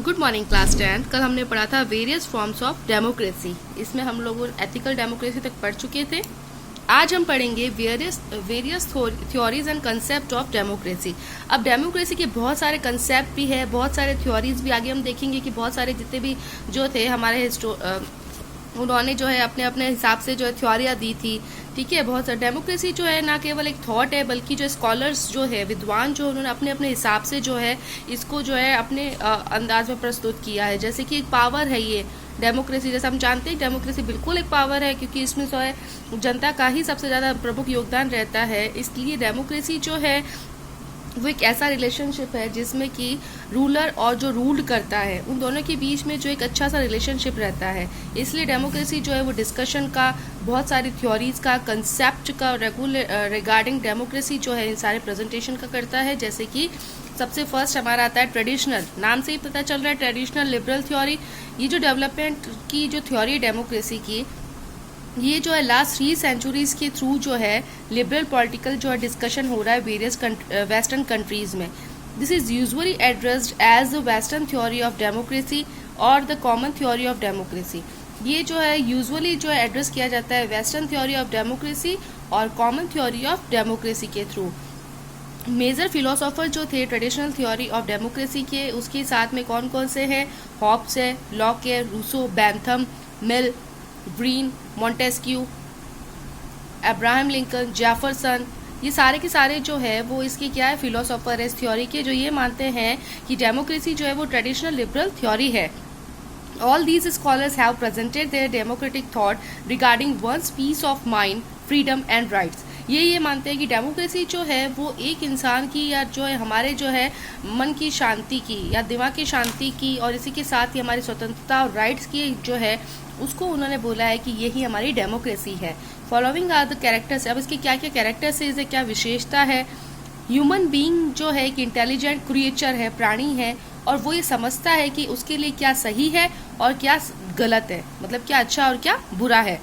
Good morning class 10। कल हमने पढ़ा था वेरियस फॉर्म्स ऑफ डेमोक्रेसी। इसमें हम लोग एथिकल डेमोक्रेसी तक पढ़ चुके थे। आज हम पढ़ेंगे various theories and concept of democracy. अब डेमोक्रेसी के बहुत सारे कंसेप्ट भी है, बहुत सारे थ्योरीज भी आगे हम देखेंगे कि बहुत सारे जितने भी जो थे हमारे उन्होंने जो है अपने अपने हिसाब से जो है थ्योरियाँ दी थी। ठीक है, बहुत सारे डेमोक्रेसी जो है ना केवल एक थॉट है बल्कि जो स्कॉलर्स जो है विद्वान जो उन्होंने अपने अपने हिसाब से जो है इसको जो है अपने अंदाज में प्रस्तुत किया है। जैसे कि एक पावर है ये डेमोक्रेसी, जैसे हम जानते हैं डेमोक्रेसी बिल्कुल एक पावर है क्योंकि इसमें जो है जनता का ही सबसे ज़्यादा प्रमुख योगदान रहता है। इसलिए डेमोक्रेसी जो है वो एक ऐसा रिलेशनशिप है जिसमें कि रूलर और जो रूल्ड करता है उन दोनों के बीच में जो एक अच्छा सा रिलेशनशिप रहता है। इसलिए डेमोक्रेसी जो है वो डिस्कशन का, बहुत सारी थ्योरीज का, कंसेप्ट का रिगार्डिंग डेमोक्रेसी जो है इन सारे प्रेजेंटेशन का करता है। जैसे कि सबसे फर्स्ट हमारा आता है ट्रेडिशनल, नाम से ही पता चल रहा है ट्रेडिशनल लिबरल थ्योरी। ये जो डेवलपमेंट की जो थ्योरी है डेमोक्रेसी की, ये जो है लास्ट 3 सेंचुरीज के थ्रू जो है लिबरल पॉलिटिकल जो है डिस्कशन हो रहा है वेरियस वेस्टर्न कंट्रीज में। This is usually addressed as the western theory of democracy और the common theory of democracy. ये जो है यूजुअली जो है एड्रेस किया जाता है वेस्टर्न थ्योरी ऑफ डेमोक्रेसी और कॉमन थ्योरी ऑफ डेमोक्रेसी के थ्रू। मेजर फिलोसोफर जो थे ट्रेडिशनल थ्योरी ऑफ डेमोक्रेसी के, उसके साथ में कौन कौन से हैं? हॉब्स है, लॉक है, Rousseau, Bentham, Mill, Green, Montesquieu, Abraham Lincoln, Jefferson. ये सारे के सारे जो है वो इसके क्या है फिलोसोफर है इस थ्योरी के, जो ये मानते हैं कि डेमोक्रेसी जो है वो ट्रेडिशनल लिबरल थ्योरी है। All these scholars have presented their democratic thought regarding one's peace of mind, freedom and rights. ये मानते हैं कि डेमोक्रेसी जो है वो एक इंसान की या जो है हमारे जो है मन की शांति की या दिमाग की शांति की और इसी के साथ ही हमारी स्वतंत्रता और राइट्स की जो है उसको उन्होंने बोला है कि यही हमारी डेमोक्रेसी है। Following are the characters. अब इसके क्या क्या कैरेक्टर्स है, इसे क्या विशेषता है? ह्यूमन बीइंग जो है एक इंटेलिजेंट क्रिएचर है, प्राणी है, और वो ये समझता है कि उसके लिए क्या सही है और क्या गलत है, मतलब क्या अच्छा और क्या बुरा है।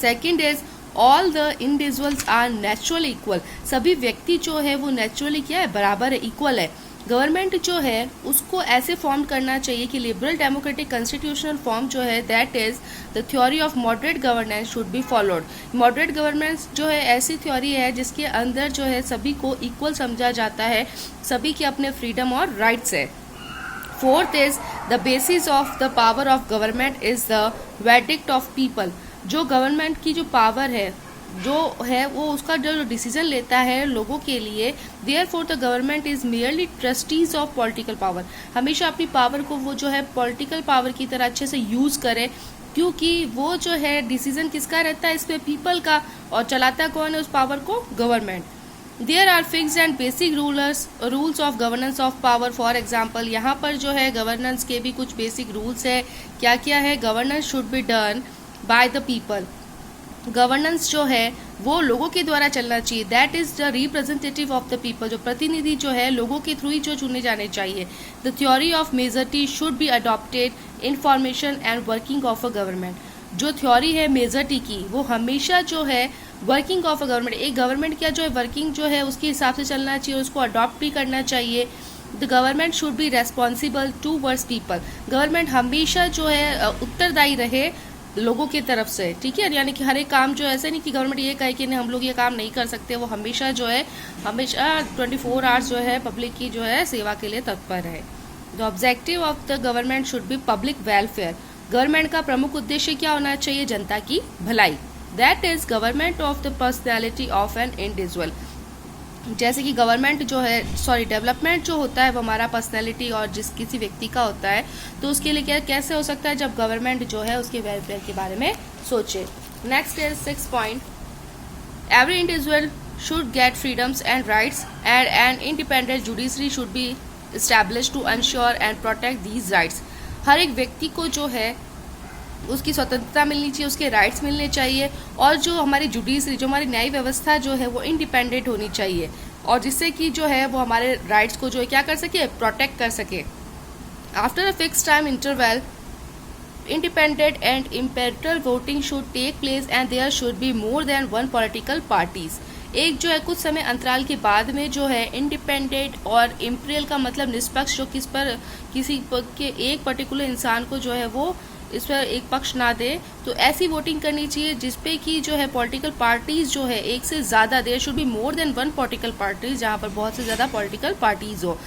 Second is all the individuals are naturally equal. सभी व्यक्ति जो है वो नेचुरली क्या है, बराबर है, इक्वल है। गवर्नमेंट जो है उसको ऐसे फॉर्म करना चाहिए कि लिबरल डेमोक्रेटिक कॉन्स्टिट्यूशनल फॉर्म जो है that is the theory of moderate governance should be followed. Moderate governance जो है ऐसी थ्योरी है जिसके अंदर जो है सभी को इक्वल समझा जाता है, सभी के अपने फ्रीडम और राइट्स है। Fourth is the basis of the power of government is the verdict of people. जो गवर्नमेंट की जो पावर है जो है वो उसका जो डिसीजन लेता है लोगों के लिए। Therefore the government is merely trustees of political power. हमेशा अपनी पावर को वो जो है पॉलिटिकल पावर की तरह अच्छे से यूज करे, क्योंकि वो जो है डिसीजन किसका रहता है इसमें, पीपल का, और चलाता कौन है उस पावर को, government. There are fix and basic rules of governance of power. For example यहाँ पर जो है गवर्नेंस के भी कुछ बेसिक रूल्स है। क्या क्या है? Governance should be done by the people. Governance जो है वो लोगों के द्वारा चलना चाहिए। That is the representative of the people. जो प्रतिनिधि जो है लोगों के थ्रू ही जो चुने जाने चाहिए। The theory of majority should be adopted in formation and working of a government. जो थ्योरी है मेजॉरिटी की वो हमेशा जो है वर्किंग ऑफ अ गवर्नमेंट, एक गवर्नमेंट का जो है वर्किंग जो है उसके हिसाब से चलना चाहिए, उसको अडॉप्ट भी करना चाहिए। The government should be responsible towards people. Government हमेशा जो है उत्तरदायी रहे लोगों की तरफ से। ठीक है, यानी कि हर एक काम जो ऐसे नहीं कि गवर्नमेंट ये कहे कि नहीं हम लोग ये काम नहीं कर सकते, वो हमेशा जो है हमेशा 24 आवर्स जो है पब्लिक की जो है सेवा के लिए तत्पर है। The objective of the government should be public welfare. Government का प्रमुख उद्देश्य क्या होना चाहिए? जनता की भलाई। That is government of the personality of an individual. जैसे कि गवर्नमेंट जो है डेवलपमेंट जो होता है वो हमारा पर्सनैलिटी और जिस किसी व्यक्ति का होता है, तो उसके लिए क्या कैसे हो सकता है जब गवर्नमेंट जो है उसके वेलफेयर के बारे में सोचे। Next is 6 point, every individual should get freedoms and rights and an independent judiciary should be established to ensure and protect these rights. हर एक व्यक्ति को जो है उसकी स्वतंत्रता मिलनी चाहिए, उसके राइट्स मिलने चाहिए, और जो हमारी जुडिशरी जो हमारी न्याय व्यवस्था जो है वो इंडिपेंडेंट होनी चाहिए, और जिससे कि जो है वो हमारे राइट्स को जो है क्या कर सके, प्रोटेक्ट कर सके। After a fix time interval independent and impartial voting should take place and there should be more than one political parties. एक जो है कुछ समय अंतराल के बाद में जो है इंडिपेंडेंट और इम्पीरियल का मतलब निष्पक्ष, जो किसी के एक पर्टिकुलर इंसान को जो है वो इस पर एक पक्ष ना दे, तो ऐसी वोटिंग करनी चाहिए जिसपे कि जो है पॉलिटिकल पार्टीज जो है एक से ज़्यादा, there should be more than one political parties, जहाँ पर बहुत से ज़्यादा पॉलिटिकल पार्टीज हो।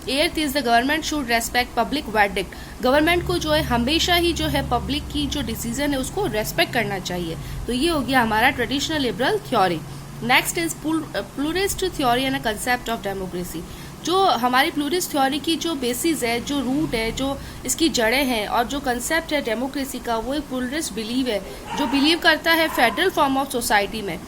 Earth is the government should respect public verdict, government को जो है हमेशा ही जो है पब्लिक की जो डिसीजन है उसको रेस्पेक्ट करना चाहिए। तो ये हो गया हमारा traditional liberal theory. Next is pluralist theory and concept of democracy. जो हमारी प्लूरिस्ट थ्योरी की जो बेसिस है, जो रूट है, जो इसकी जड़ें हैं और जो कंसेप्ट है डेमोक्रेसी का, वो एक प्लूरिस्ट बिलीव है जो बिलीव करता है फेडरल फॉर्म ऑफ सोसाइटी में,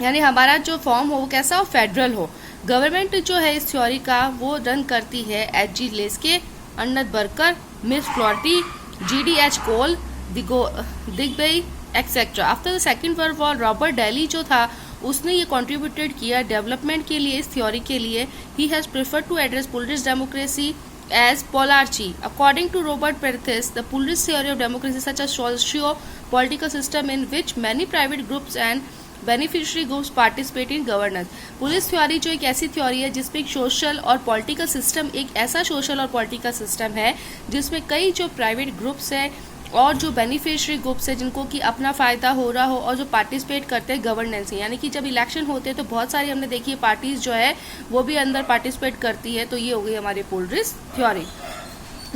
यानी हमारा जो फॉर्म हो वो कैसा हो, फेडरल हो। गवर्नमेंट जो है इस थ्योरी का वो रन करती है H.G. Laski, Ernest Barker, Miss Follett, G.D.H. Cole, दिग्बई etcetera. After the second world war Robert Dahl जो था उसने ये कंट्रीब्यूटेड किया डेवलपमेंट के लिए, इस थ्योरी के लिए। He has preferred to address pluralist democracy as polarchy. According to Robert Perthes, the pluralist theory of democracy is such a socio-political system in which many private groups and beneficiary groups participate in governance. Police theory जो एक ऐसी theory है जिसमें एक social और political system, एक ऐसा social और पॉलिटिकल सिस्टम है जिसमें कई जो प्राइवेट ग्रुप्स है और जो बेनिफिशियरी ग्रुप्स है जिनको कि अपना फ़ायदा हो रहा हो और जो पार्टिसिपेट करते हैं गवर्नेंस में, यानी कि जब इलेक्शन होते हैं तो बहुत सारी हमने देखी है पार्टीज जो है वो भी अंदर पार्टिसिपेट करती है। तो ये हो गई हमारी pluralist theory.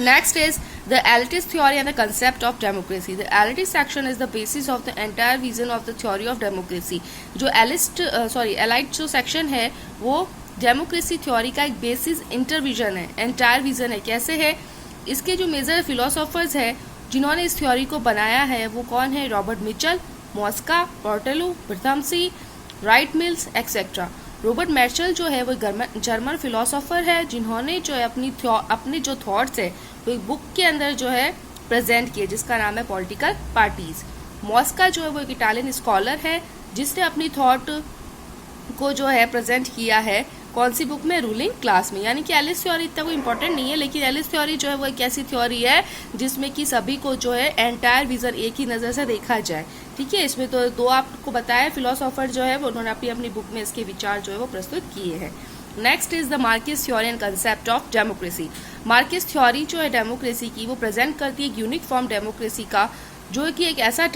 Next is the elitist theory and the concept of democracy. The elitist section is the basis of the entire vision of the theory of democracy. जो एलाइट जो सेक्शन है वो डेमोक्रेसी थ्योरी का एक basis इंटरविजन है, entire vision है। कैसे है, इसके जो मेजर फिलोसोफर्स है जिन्होंने इस थ्योरी को बनाया है वो कौन है, रॉबर्ट मिचल, मॉस्का, पोर्टेलो, ब्रथम्सी, Wright Mills etcetera. Robert Michels जो है वो जर्मन फिलोसोफर है जिन्होंने जो है अपने जो थॉट्स है वो एक बुक के अंदर जो है प्रेजेंट किए जिसका नाम है पॉलिटिकल पार्टीज। मॉस्का जो है वो एक इटालियन स्कॉलर है जिसने अपनी थॉट को जो है प्रेजेंट किया है कौन सी बुक में, रूलिंग क्लास में। यानी कि एलिस थ्योरी इतना कोई इंपॉर्टेंट नहीं है, लेकिन एलिस थ्योरी जो है वो एक ऐसी थ्योरी है जिसमें कि सभी को जो है एंटायर विजन एक ही नज़र से देखा जाए। ठीक है, इसमें तो दो आपको बताया फिलोसोफर जो है वो उन्होंने अपनी बुक में इसके विचार जो है वो प्रस्तुत किए हैं। Next is the Marxist theory and concept of democracy. Marxist theory जो है डेमोक्रेसी की वो प्रेजेंट करती है यूनिक फॉर्म डेमोक्रेसी का, जो कि एक ऐसा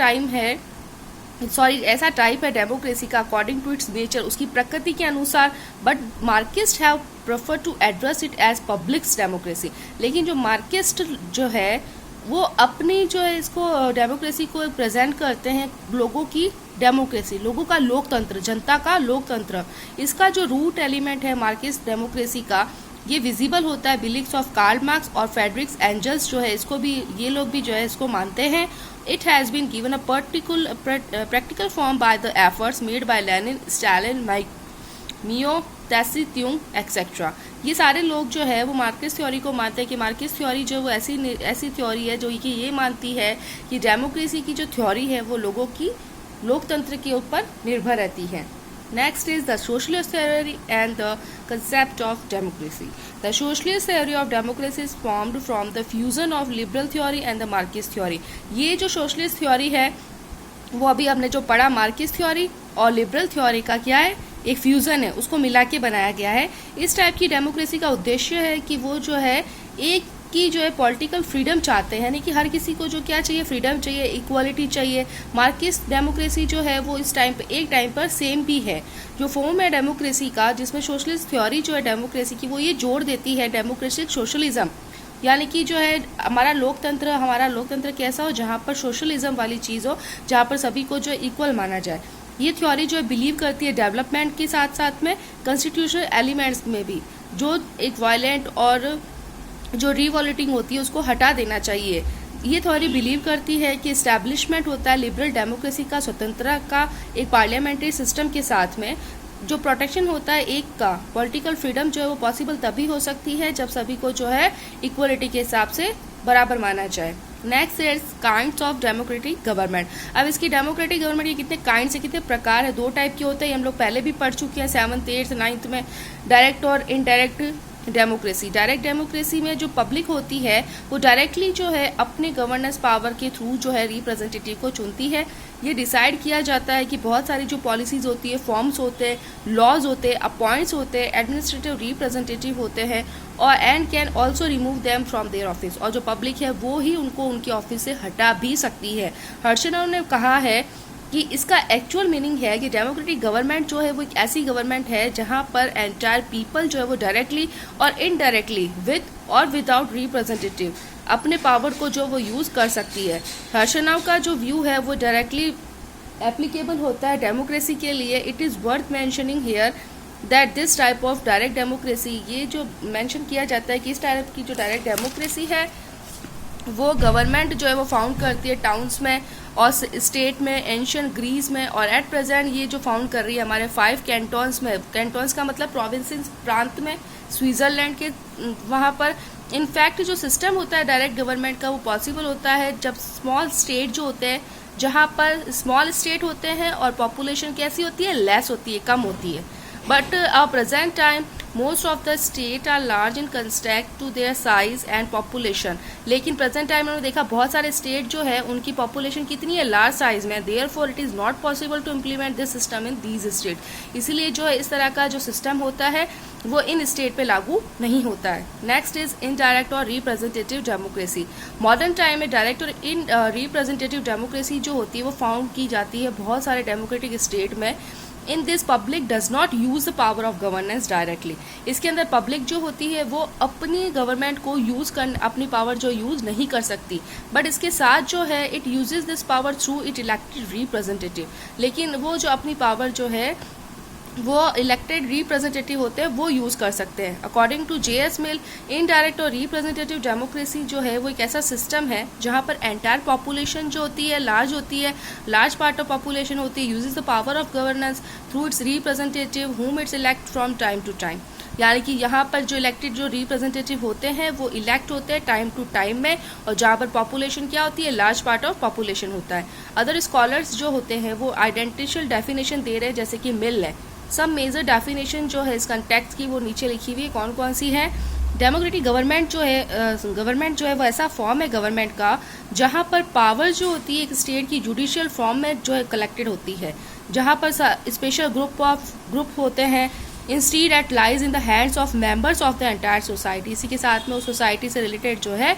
ऐसा टाइप है डेमोक्रेसी का अकॉर्डिंग टू इट्स नेचर, उसकी प्रकृति के अनुसार। But Marxist have prefer to address it as publics democracy. लेकिन जो मार्किस्ट जो है वो अपनी जो है इसको डेमोक्रेसी को प्रेजेंट करते हैं लोगों की डेमोक्रेसी, लोगों का लोकतंत्र, जनता का लोकतंत्र। इसका जो रूट एलिमेंट है मार्किस्ट डेमोक्रेसी का ये विजिबल होता है बिलीफ्स ऑफ कार्ल मार्क्स और फ्रेडरिक एंजल्स जो है इसको भी ये लोग भी जो है इसको मानते हैं। It has been given a practical form by the efforts made by Lenin, Stalin, Mao, Tse Tung etcetera. ये सारे लोग जो है वो मार्किस थ्योरी को मानते हैं कि मार्किस थ्योरी जो वो ऐसी थ्योरी है जो कि ये मानती है कि डेमोक्रेसी की जो थ्योरी है वो लोगों की लोकतंत्र के ऊपर निर्भर रहती है। Next is the socialist theory and the concept of democracy. The socialist theory of democracy is formed from the fusion of liberal theory and the Marxist theory. ये जो socialist theory है वो अभी हमने जो पढ़ा मार्किस थ्योरी और liberal theory का क्या है, एक फ्यूज़न है, उसको मिला के बनाया गया है। इस टाइप की डेमोक्रेसी का उद्देश्य है कि वो जो है एक की जो है पॉलिटिकल फ्रीडम चाहते हैं, यानी कि हर किसी को जो क्या चाहिए, फ्रीडम चाहिए, इक्वालिटी चाहिए। मार्किस डेमोक्रेसी जो है वो इस टाइम पे एक टाइम पर सेम भी है। जो फॉर्म है डेमोक्रेसी का जिसमें सोशलिस्ट थ्योरी जो है डेमोक्रेसी की वो ये जोड़ देती है डेमोक्रेटिक सोशलिज्म, यानी कि जो है हमारा लोकतंत्र कैसा हो जहाँ पर सोशलिज्म वाली चीज़ हो, जहाँ पर सभी को जो इक्वल माना जाए। ये थ्योरी जो है बिलीव करती है डेवलपमेंट के साथ साथ में कॉन्स्टिट्यूशनल एलिमेंट्स में भी, जो एक वायलेंट और जो रिवॉल्यूटिंग होती है उसको हटा देना चाहिए। ये थ्योरी बिलीव करती है कि इस्टेब्लिशमेंट होता है लिबरल डेमोक्रेसी का, स्वतंत्रता का एक पार्लियामेंट्री सिस्टम के साथ में। जो प्रोटेक्शन होता है एक का, पॉलिटिकल फ्रीडम जो है वो पॉसिबल तभी हो सकती है जब सभी को जो है इक्वलिटी के हिसाब से बराबर माना जाए। Next is kinds of democratic government. अब इसकी डेमोक्रेटिक गवर्नमेंट के कितने काइंड्स है, कितने प्रकार है, दो टाइप के होते हैं, हम लोग पहले भी पढ़ चुके हैं 7th 8th 9th में, डायरेक्ट और इनडायरेक्ट डेमोक्रेसी, डायरेक्ट डेमोक्रेसी में जो पब्लिक होती है वो डायरेक्टली जो है अपने गवर्नेंस पावर के थ्रू जो है रिप्रेजेंटेटिव को चुनती है। ये डिसाइड किया जाता है कि बहुत सारी जो पॉलिसीज़ होती है, फॉर्म्स होते हैं, लॉज होते हैं, अपॉइंट्स होते हैं, एडमिनिस्ट्रेटिव रिप्रेजेंटेटिव होते हैं और and can also remove them from their office, और जो पब्लिक है वो ही उनको उनके ऑफिस से हटा भी सकती है। हर्षनव ने कहा है कि इसका एक्चुअल मीनिंग है कि डेमोक्रेटिक गवर्नमेंट जो है वो एक ऐसी गवर्नमेंट है जहां पर एंटायर पीपल जो है वो डायरेक्टली और इनडायरेक्टली विद और विदाउट रिप्रेजेंटेटिव अपने पावर को जो वो यूज़ कर सकती है। हर्षनव का जो व्यू है वो डायरेक्टली एप्लीकेबल होता है डेमोक्रेसी के लिए। It is worth mentioning here that this type of direct democracy, ये जो मैंशन किया जाता है कि इस टाइप की जो डायरेक्ट डेमोक्रेसी है वो गवर्नमेंट जो है वो फाउंड करती है टाउन्स में और स्टेट में, एंशियंट ग्रीस में, और एट प्रेजेंट ये जो फाउंड कर रही है हमारे 5 कैंटोन्स में। कैंटोन्स का मतलब प्रोविंसेस, प्रांत में, स्विट्ज़रलैंड के वहाँ पर। इनफैक्ट जो सिस्टम होता है डायरेक्ट गवर्नमेंट का वो पॉसिबल होता है जब स्मॉल स्टेट जो होते हैं, जहाँ पर स्मॉल स्टेट होते हैं और पॉपुलेशन कैसी होती है, लेस होती है, कम होती है। But present time most of the state are large in construct to their size and population. लेकिन प्रेजेंट टाइम में देखा बहुत सारे स्टेट जो है उनकी पॉपुलेशन कितनी है, लार्ज साइज में। Therefore it is not possible to implement this system in these state. इसीलिए जो है इस तरह का जो सिस्टम होता है वो इन स्टेट पे लागू नहीं होता है। नेक्स्ट इज इनडायरेक्ट और रिप्रेजेंटेटिव डेमोक्रेसी। मॉडर्न टाइम में डायरेक्ट और इन रिप्रेजेंटेटिव डेमोक्रेसी जो होती है वो फाउंड की जाती है बहुत सारे डेमोक्रेटिक स्टेट में। In this public does not use the power of governance directly. इसके अंदर पब्लिक जो होती है वो अपनी गवर्नमेंट को यूज़ कर, अपनी पावर जो यूज़ नहीं कर सकती, बट इसके साथ जो है it uses this power through it elected representative. लेकिन वो जो अपनी पावर जो है वो इलेक्टेड रिप्रेजेंटेटिव होते हैं वो यूज़ कर सकते हैं। According to J.S. Mill, indirect और रिप्रेजेंटेटिव डेमोक्रेसी जो है वो एक ऐसा सिस्टम है जहाँ पर एंटायर पॉपुलेशन जो होती है लार्ज होती है, लार्ज पार्ट ऑफ पॉपुलेशन होती है, uses the power of governance through its representative whom its elect from time to time. यानी कि यहाँ पर जो इलेक्टेड जो रिप्रेजेंटेटिव होते हैं वो इलेक्ट होते हैं टाइम टू टाइम में, और जहाँ पर पॉपुलेशन क्या होती है, लार्ज पार्ट ऑफ पॉपुलेशन होता है। अदर स्कॉलर्स जो होते हैं वो आइडेंटिशियल डेफिनेशन दे रहे हैं, जैसे कि मिल है। सब मेजर डेफिनेशन जो है इस कंटेक्स्ट की वो नीचे लिखी हुई है, कौन कौन सी है। डेमोक्रेटिक गवर्नमेंट जो है वो ऐसा फॉर्म है गवर्नमेंट का जहाँ पर पावर जो होती है एक स्टेट की जुडिशियल फॉर्म में जो है कलेक्टेड होती है, जहाँ पर स्पेशल ग्रुप होते हैं। Instead it lies in the hands of members of the entire society. इसी के साथ में उस सोसाइटी से रिलेटेड जो है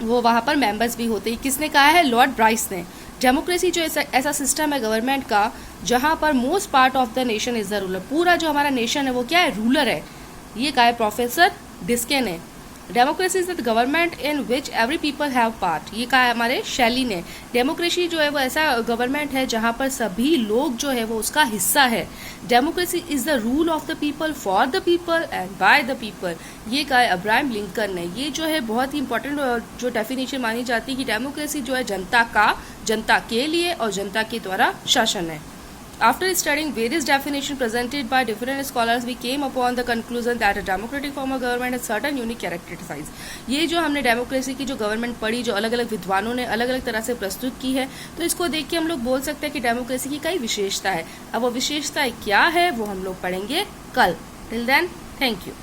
वो वहाँ पर मेंबर्स भी होते हैं। किसने कहा है, लॉर्ड ब्राइस ने। डेमोक्रेसी जो ऐसा सिस्टम है गवर्नमेंट का जहाँ पर most part of the nation is the ruler. पूरा जो हमारा नेशन है वो क्या है, रूलर है। ये कहा है प्रोफेसर डिस्के ने। Democracy is the government in which every people have part. ये कहा है हमारे शैली ने। डेमोक्रेसी जो है वो ऐसा गवर्नमेंट है जहाँ पर सभी लोग जो है वो उसका हिस्सा है। Democracy is the rule of the people for the people and by the people. ये कहा है अब्राहम लिंकन ने। ये जो है बहुत ही इंपॉर्टेंट जो डेफिनेशन मानी जाती है कि डेमोक्रेसी जो है जनता के लिए और जनता के द्वारा शासन है। After studying various definitions presented by different scholars, we came upon the conclusion that a democratic form of government has certain unique characteristics. ये जो हमने डेमोक्रेसी की जो गवर्नमेंट पढ़ी, जो अलग अलग विद्वानों ने अलग अलग तरह से प्रस्तुत की है, तो इसको देख के हम लोग बोल सकते हैं कि डेमोक्रेसी की कई विशेषता है। अब वो विशेषताएं क्या है वो हम लोग पढ़ेंगे कल। Till then, thank you.